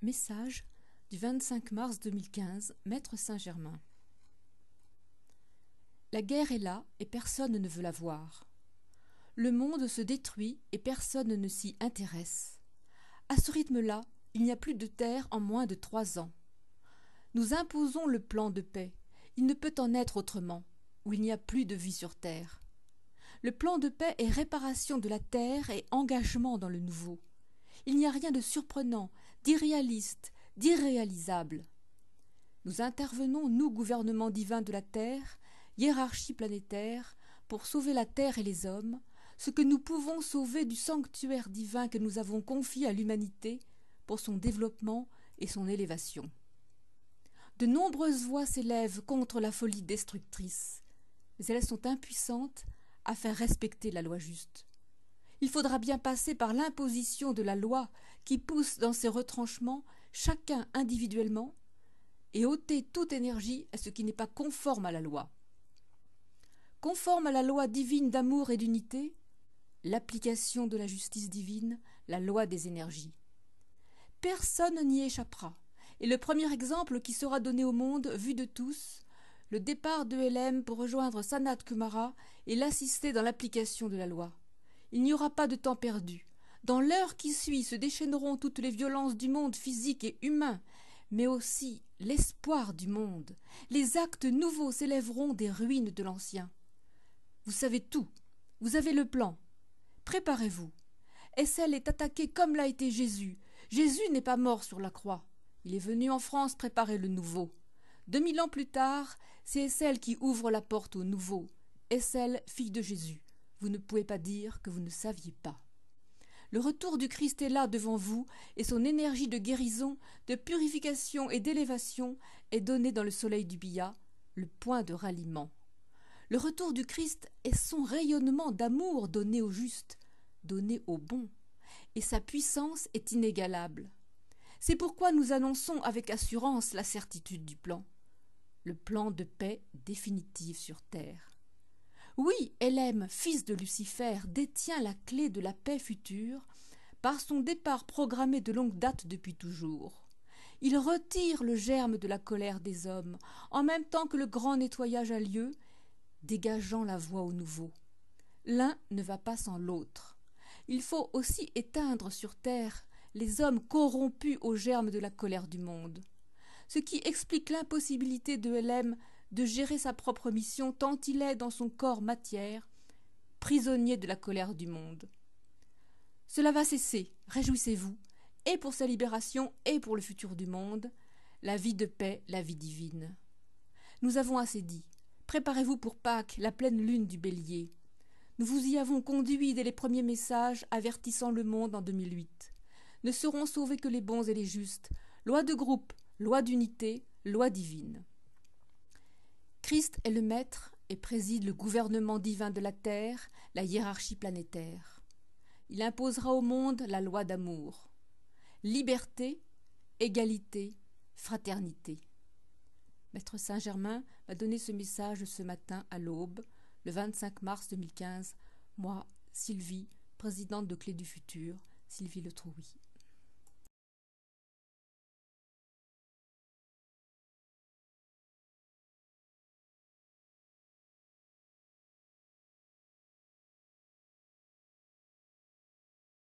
Message du 25 mars 2015, Maître Saint-Germain. La guerre est là et personne ne veut la voir. Le monde se détruit et personne ne s'y intéresse. À ce rythme-là, il n'y a plus de terre en moins de 3 ans. Nous imposons le plan de paix. Il ne peut en être autrement, où il n'y a plus de vie sur terre. Le plan de paix est réparation de la terre et engagement dans le nouveau. Il n'y a rien de surprenant, d'irréaliste, d'irréalisable. Nous intervenons, nous, gouvernement divin de la Terre, hiérarchie planétaire, pour sauver la Terre et les hommes, ce que nous pouvons sauver du sanctuaire divin que nous avons confié à l'humanité pour son développement et son élévation. De nombreuses voix s'élèvent contre la folie destructrice, mais elles sont impuissantes à faire respecter la loi juste. Il faudra bien passer par l'imposition de la loi qui pousse dans ses retranchements chacun individuellement et ôter toute énergie à ce qui n'est pas conforme à la loi. Conforme à la loi divine d'amour et d'unité, l'application de la justice divine, la loi des énergies. Personne n'y échappera, et le premier exemple qui sera donné au monde, vu de tous, le départ de LM pour rejoindre Sanat Kumara et l'assister dans l'application de la loi. Il n'y aura pas de temps perdu. Dans l'heure qui suit se déchaîneront toutes les violences du monde physique et humain, mais aussi l'espoir du monde. Les actes nouveaux s'élèveront des ruines de l'ancien. Vous savez tout. Vous avez le plan. Préparez-vous. Essel est attaqué comme l'a été Jésus. Jésus n'est pas mort sur la croix. Il est venu en France préparer le nouveau. 2000 ans plus tard, c'est Essel qui ouvre la porte au nouveau. Essel, fille de Jésus. Vous ne pouvez pas dire que vous ne saviez pas. Le retour du Christ est là devant vous et son énergie de guérison, de purification et d'élévation est donnée dans le soleil du Billa, le point de ralliement. Le retour du Christ est son rayonnement d'amour donné au juste, donné au bon, et sa puissance est inégalable. C'est pourquoi nous annonçons avec assurance la certitude du plan, le plan de paix définitive sur terre. Oui, LM, fils de Lucifer, détient la clé de la paix future par son départ programmé de longue date depuis toujours. Il retire le germe de la colère des hommes, en même temps que le grand nettoyage a lieu, dégageant la voie au nouveau. L'un ne va pas sans l'autre. Il faut aussi éteindre sur terre les hommes corrompus au germe de la colère du monde. Ce qui explique l'impossibilité de LM de gérer sa propre mission tant il est dans son corps matière, prisonnier de la colère du monde. Cela va cesser, réjouissez-vous, et pour sa libération et pour le futur du monde, la vie de paix, la vie divine. Nous avons assez dit, préparez-vous pour Pâques, la pleine lune du Bélier. Nous vous y avons conduit dès les premiers messages avertissant le monde en 2008. Ne seront sauvés que les bons et les justes, loi de groupe, loi d'unité, loi divine. Christ est le maître et préside le gouvernement divin de la terre, la hiérarchie planétaire. Il imposera au monde la loi d'amour. Liberté, égalité, fraternité. Maître Saint-Germain m'a donné ce message ce matin à l'aube, le 25 mars 2015. Moi, Sylvie, présidente de Clé du Futur, Sylvie Le Trouy.